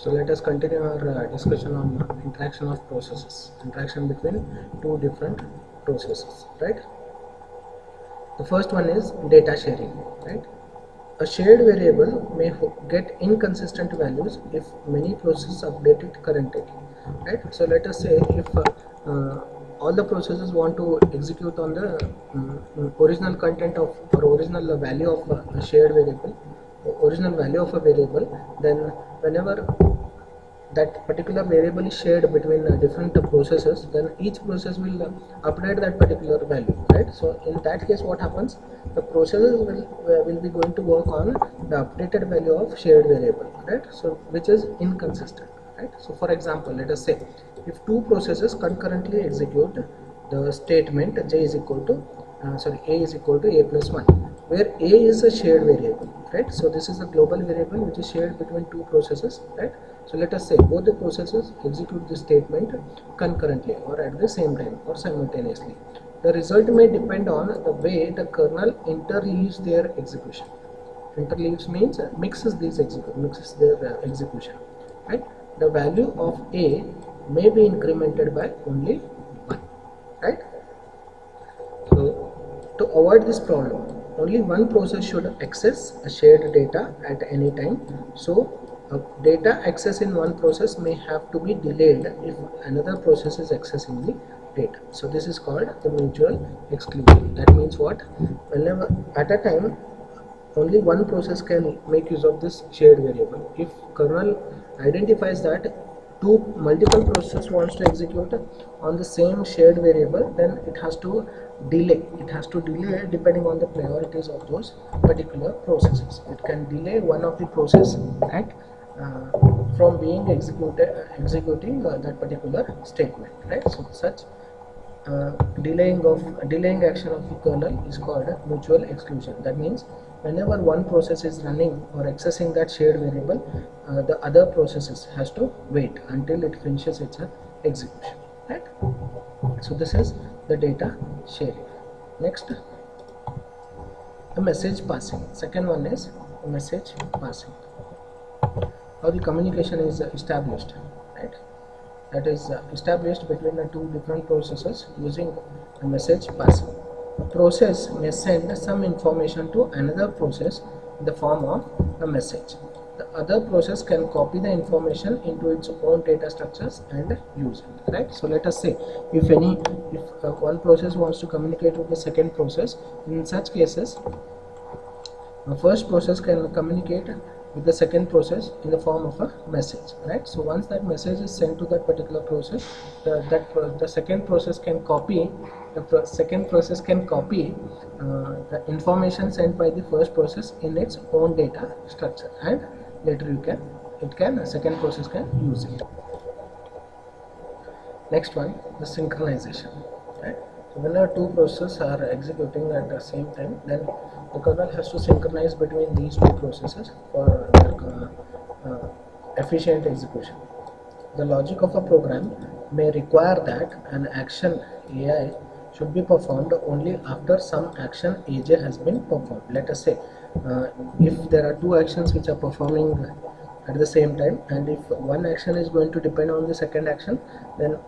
So let us continue our discussion on interaction of processes, interaction between two different processes, right? The first one is data sharing, right? A shared variable may get inconsistent values if many processes update it currently, right? So let us say if all the processes want to execute on the original content of or original value of a shared variable, original value of a variable, then whenever that particular variable is shared between different processes, then each process will update that particular value, right? So in that case, what happens, the processes will be going to work on the updated value of shared variable, right? So which is inconsistent, right? So for example, let us say if two processes concurrently execute the statement j is equal to a is equal to a plus 1, where a is a shared variable, right? So this is a global variable which is shared between two processes, right? So let us say both the processes execute this statement concurrently or at the same time or simultaneously. The result may depend on the way the kernel interleaves their execution. Interleaves means mixes their execution, right? The value of a may be incremented by only 1, right? So to avoid this problem, only one process should access a shared data at any time. So data access in one process may have to be delayed if another process is accessing the data. So this is called the mutual exclusion. That means what? Whenever at a time only one process can make use of this shared variable. If kernel identifies that multiple processes wants to execute on the same shared variable, then it has to delay. It has to delay depending on the priorities of those particular processes. It can delay one of the process at from being executing that particular statement, right? So such delaying action of the kernel is called a mutual exclusion. That means whenever one process is running or accessing that shared variable, the other processes has to wait until it finishes its execution, right? So this is the data sharing. Next, the message passing. Second one is message passing. How the communication is established, right? That is established between the two different processes using a message passing. A process may send some information to another process in the form of a message. The other process can copy the information into its own data structures and use it, right? So let us say if one process wants to communicate with the second process, in such cases the first process can communicate with the second process in the form of a message, right? So once that message is sent to that particular process, the second process can copy the information sent by the first process in its own data structure, and later the second process can use it. Next one, the synchronization, right? So whenever two processes are executing at the same time, then the kernel has to synchronize between these two processes for their efficient execution. The logic of a program may require that an action AI should be performed only after some action AJ has been performed. Let us say if there are two actions which are performing at the same time, and if one action is going to depend on the second action, then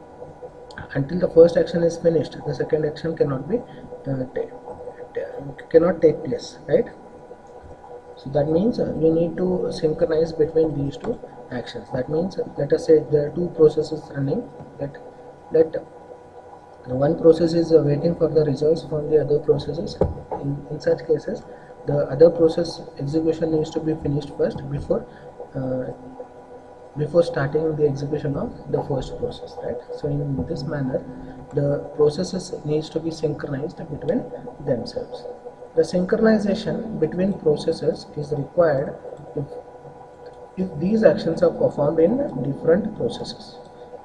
until the first action is finished, the second action cannot take place, right? So that means you need to synchronize between these two actions. That means let us say there are two processes running. Let one process is waiting for the results from the other processes. In such cases, the other process execution needs to be finished first before starting the execution of the first process, right? So in this manner, the processes needs to be synchronized between themselves. The synchronization between processes is required if these actions are performed in different processes.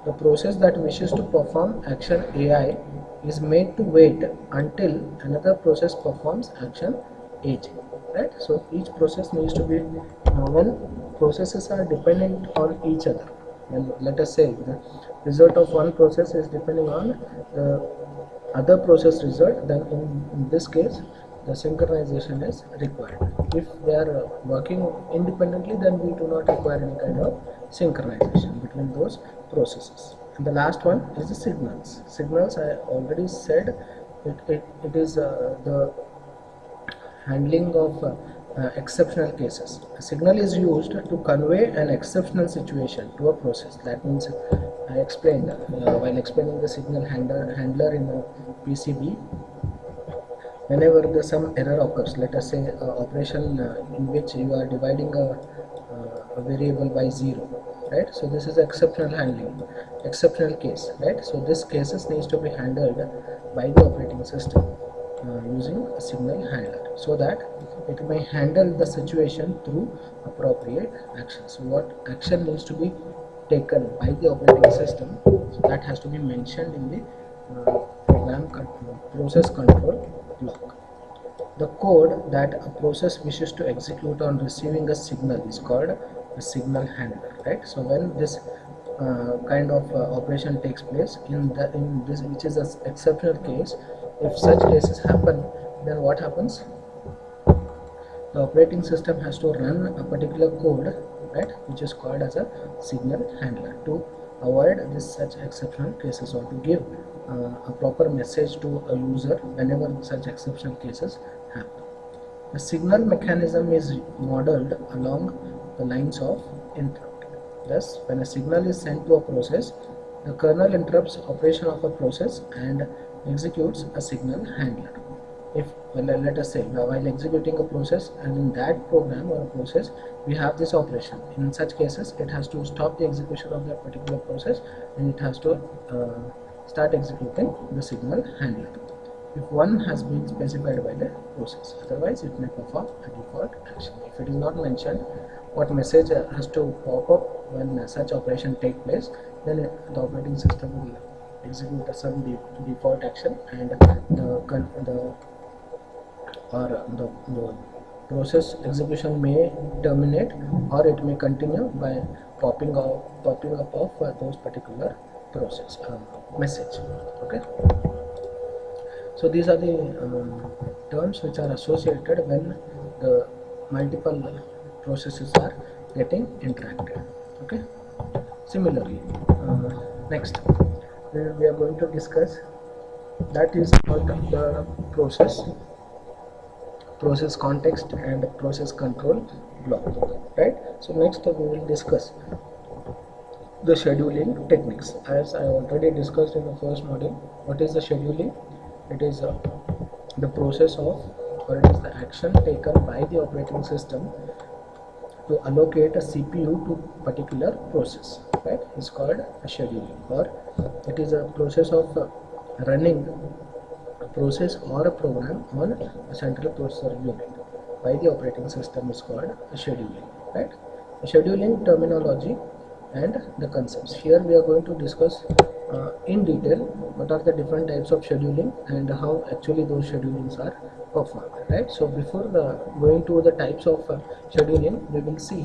The process that wishes to perform action AI is made to wait until another process performs action AJ, right? So each process needs to be when processes are dependent on each other, and let us say the result of one process is depending on the other process result, then in this case the synchronization is required. If they are working independently, then we do not require any kind of synchronization between those processes. And the last one is the signals. Signals, I already said, it is the handling of exceptional cases. A signal is used to convey an exceptional situation to a process. That means I explained while explaining the signal handler in a PCB. Whenever some error occurs, let us say operation in which you are dividing a variable by 0, right? So this is exceptional handling, exceptional case, right? So this cases needs to be handled by the operating system using a signal handler, so that it may handle the situation through appropriate actions. So what action needs to be taken by the operating system, so that has to be mentioned in the process control block. The code that a process wishes to execute on receiving a signal is called a signal handler, right? So when this kind of operation takes place in this, which is an exceptional case, if such cases happen, then what happens? The operating system has to run a particular code, right, which is called as a signal handler, to avoid this such exceptional cases, or to give a proper message to a user whenever such exceptional cases happen. The signal mechanism is modeled along the lines of interrupt. Thus, when a signal is sent to a process, the kernel interrupts operation of a process and executes a signal handler. If, well, let us say while executing a process, and in that program or a process we have this operation, in such cases it has to stop the execution of that particular process and it has to start executing the signal handler if one has been specified by the process. Otherwise it may perform a default action. If it is not mentioned what message has to pop up when such operation take place, then the operating system will execute some default action, and the process execution may terminate, or it may continue by popping up of those particular process message. Okay. So these are the terms which are associated when the multiple processes are getting interacted. Okay. Similarly, next we are going to discuss, that is about the process context and process control block, right? So next we will discuss the scheduling techniques. As I already discussed in the first module, what is the scheduling? It is the process of, or it is the action taken by the operating system to allocate a CPU to particular process, right? It's called a scheduling, or it is a process of running a process or a program on a central processor unit by the operating system is called a scheduling, right? A scheduling terminology and the concepts. Here we are going to discuss in detail what are the different types of scheduling and how actually those schedulings are performed, right? So before going to the types of scheduling, we will see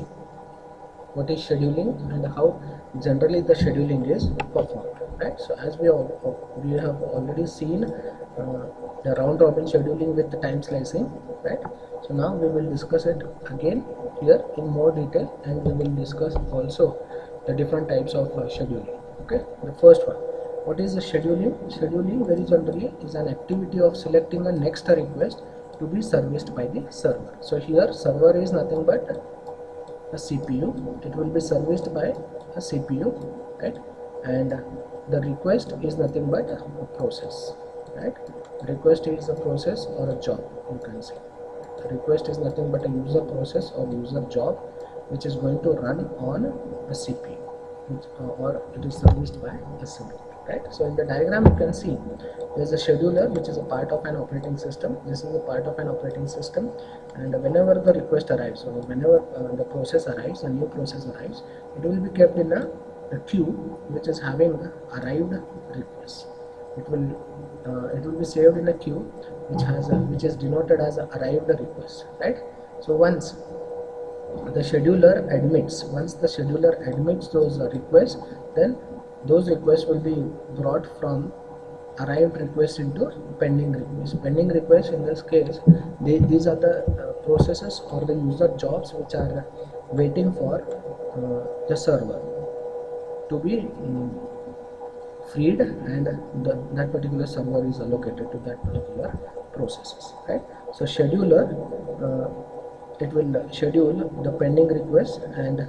what is scheduling and how generally the scheduling is performed, right? So as we have already seen the round robin scheduling with the time slicing, right? So now we will discuss it again here in more detail, and we will discuss also the different types of scheduling. Okay, the first one, what is the scheduling? Scheduling very generally is an activity of selecting a next request to be serviced by the server. So here server is nothing but a CPU. It will be serviced by a CPU, right? And the request is nothing but a process, right? Request is a process or a job, you can say. The request is nothing but a user process or user job which is going to run on a CPU, or it is serviced by a CPU, right? So in the diagram you can see there is a scheduler which is a part of an operating system. This is a part of an operating system, and whenever the request arrives, or whenever the process arrives, a new process arrives, it will be kept in a queue which is having arrived requests. It will be saved in a queue which is denoted as arrived request, right? So once the scheduler admits those requests, then those requests will be brought from arrived request into pending request. Pending request in this case, these are the processes or the user jobs which are waiting for the server to be freed, and that particular server is allocated to that particular processes, right? So scheduler, it will schedule the pending requests, and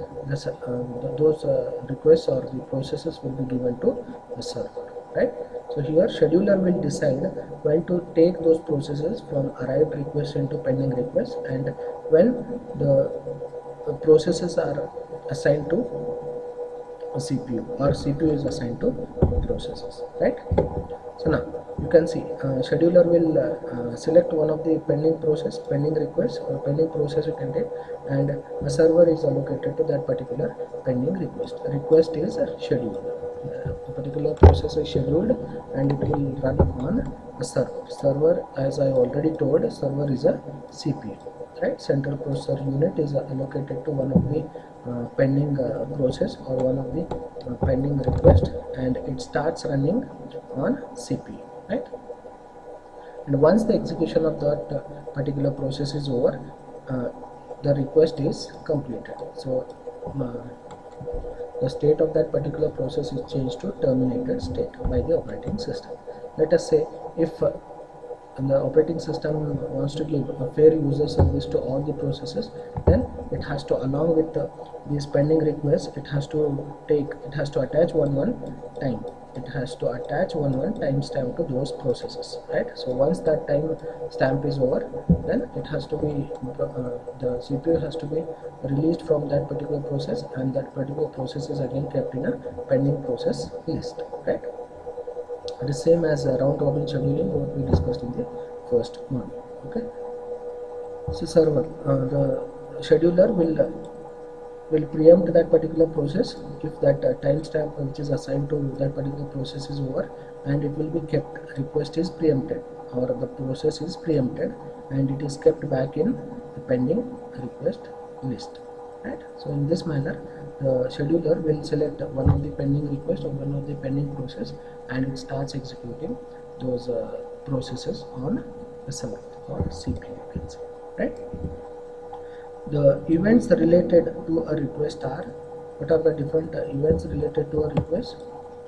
those requests or the processes will be given to the server, right? So here scheduler will decide when to take those processes from arrived request into pending request, and when the processes are assigned to a CPU or CPU is assigned to processes, right? So now you can see scheduler will select one of the pending process, pending request or pending process you can take, and a server is allocated to that particular pending request. Request is scheduled. A particular process is scheduled and it will run on a server. Server, as I already told, server is a CPU, right? Central processor unit is allocated to one of the pending process or one of the pending request, and it starts running on CPU, right? And once the execution of that particular process is over, the request is completed. So the state of that particular process is changed to terminated state by the operating system. Let us say if the operating system wants to give a fair user service to all the processes, then it has to, along with these pending requests, it has to attach one time. It has to attach one timestamp to those processes, right? So once that time stamp is over, then it has to be the CPU has to be released from that particular process, and that particular process is again kept in a pending process list, right? It is same as round robin scheduling what we discussed in the first module. Okay. So server, the scheduler will preempt that particular process if that timestamp which is assigned to that particular process is over, and it will be kept. Request is preempted or the process is preempted, and it is kept back in the pending request list, right? So in this manner, the scheduler will select one of the pending request or one of the pending process, and it starts executing those processes on the server or CPU, you can say, right? The events related to a request are, what are the different events related to a request?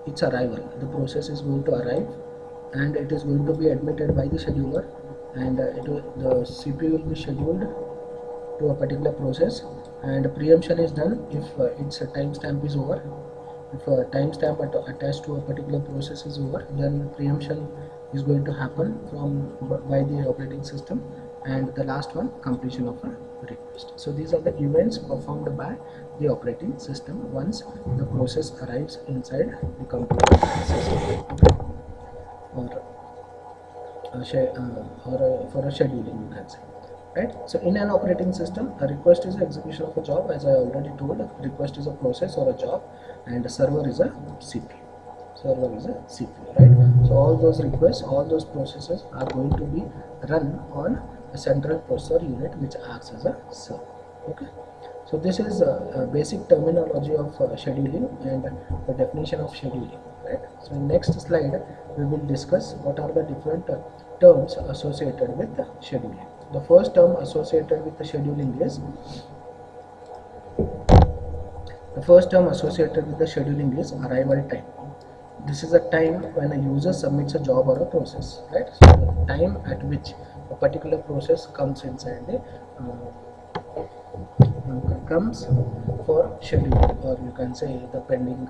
Its arrival. The process is going to arrive and it is going to be admitted by the scheduler, and the CPU will be scheduled to a particular process, and preemption is done if its timestamp is over. If a timestamp attached to a particular process is over, then preemption is going to happen by the operating system, and the last one, completion of a request. So these are the events performed by the operating system once the process arrives inside the computer system, or for a scheduling, you can say, right? So in an operating system, a request is the execution of a job, as I already told. Request is a process or a job, and a server is a CPU. Server is a CPU, right? So all those requests, all those processes are going to be run on a central processor unit which acts as a server. Okay. So this is a basic terminology of scheduling and the definition of scheduling, right? So in next slide we will discuss what are the different terms associated with scheduling. The first term associated with the scheduling is arrival time. This is a time when a user submits a job or a process, right? So the time at which a particular process comes inside the comes for schedule, or you can say the pending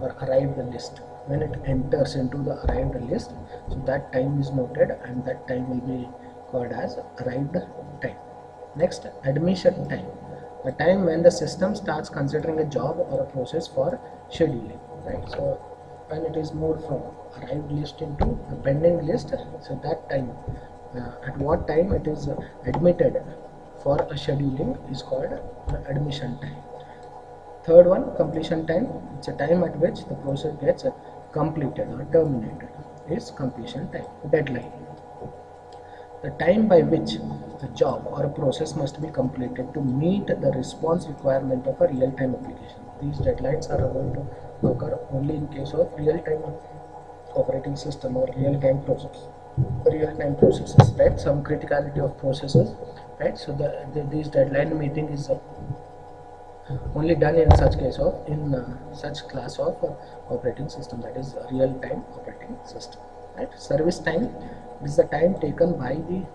or arrived list. When it enters into the arrived list, so that time is noted, and that time will be called as arrived time. Next, admission time, the time when the system starts considering a job or a process for scheduling, right? So when it is moved from arrived list into the pending list, so that time, at what time it is admitted for a scheduling is called admission time. Third one, completion time. It's a time at which the process gets completed or terminated, is completion time. Deadline, the time by which the job or a process must be completed to meet the response requirement of a real-time application. These deadlines are going to occur only in case of real-time operating system or real-time processes, right? Some criticality of processes, right? So this deadline meeting is only done in such case of such class of operating system, that is real-time operating system, right? Service time is the time taken by the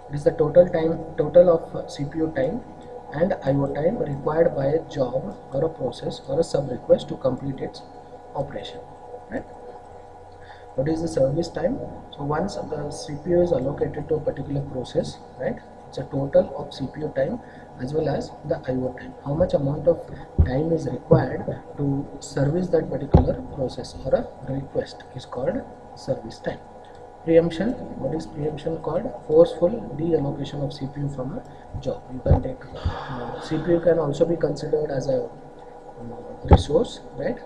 it is the total of CPU time and IO time required by a job or a process or a sub request to complete its operation, right? What is the service time? So once the CPU is allocated to a particular process, right, it's a total of CPU time as well as the IO time. How much amount of time is required to service that particular process or a request is called service time. Preemption, what is preemption called? Forceful deallocation of CPU from a job. You can take CPU can also be considered as a resource, right?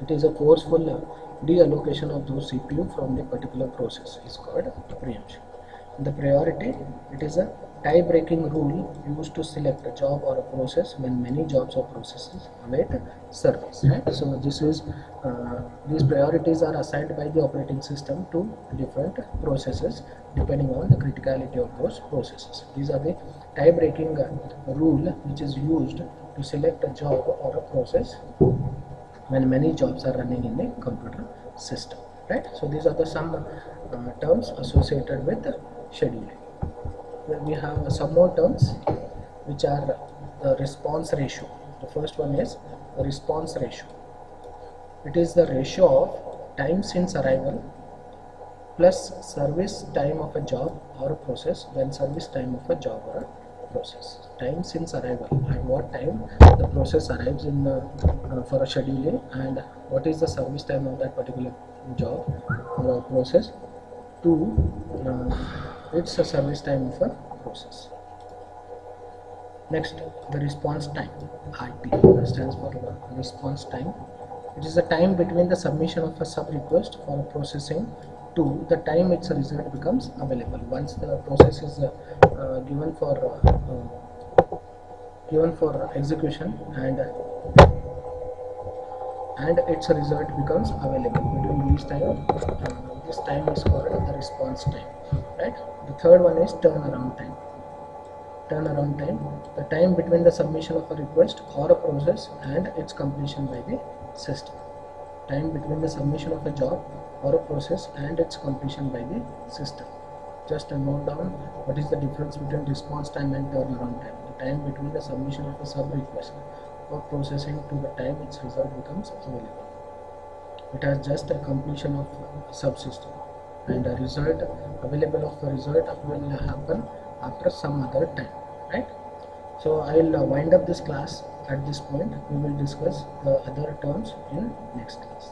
It is a forceful deallocation of those CPU from the particular process is called preemption. The priority, it is a tie-breaking rule used to select a job or a process when many jobs or processes await service, right? So this is these priorities are assigned by the operating system to different processes depending on the criticality of those processes. These are the tie-breaking rule which is used to select a job or a process when many jobs are running in the computer system, right? So these are the some terms associated with scheduling. Then we have some more terms which are the response ratio. The first one is the response ratio. It is the ratio of time since arrival plus service time of a job or a process when service time of a job or a process. Time since arrival, at what time the process arrives in for a scheduling, and what is the service time of that particular job or a process to it's a service time of a process. Next, the response time, RT, stands for response time. It is the time between the submission of a sub request for processing to the time its result becomes available. Once the process is given for execution and its result becomes available, between these time, this time is called the response time, right? The third one is turnaround time. Turnaround time, the time between the submission of a request or a process and its completion by the system. Time between the submission of a job or a process and its completion by the system. Just a note down what is the difference between response time and turnaround time. The time between the submission of a sub request or processing to the time its result becomes available. It has just a completion of subsystem, and a result available of the result will happen after some other time, right? So I will wind up this class at this point. We will discuss the other terms in next class.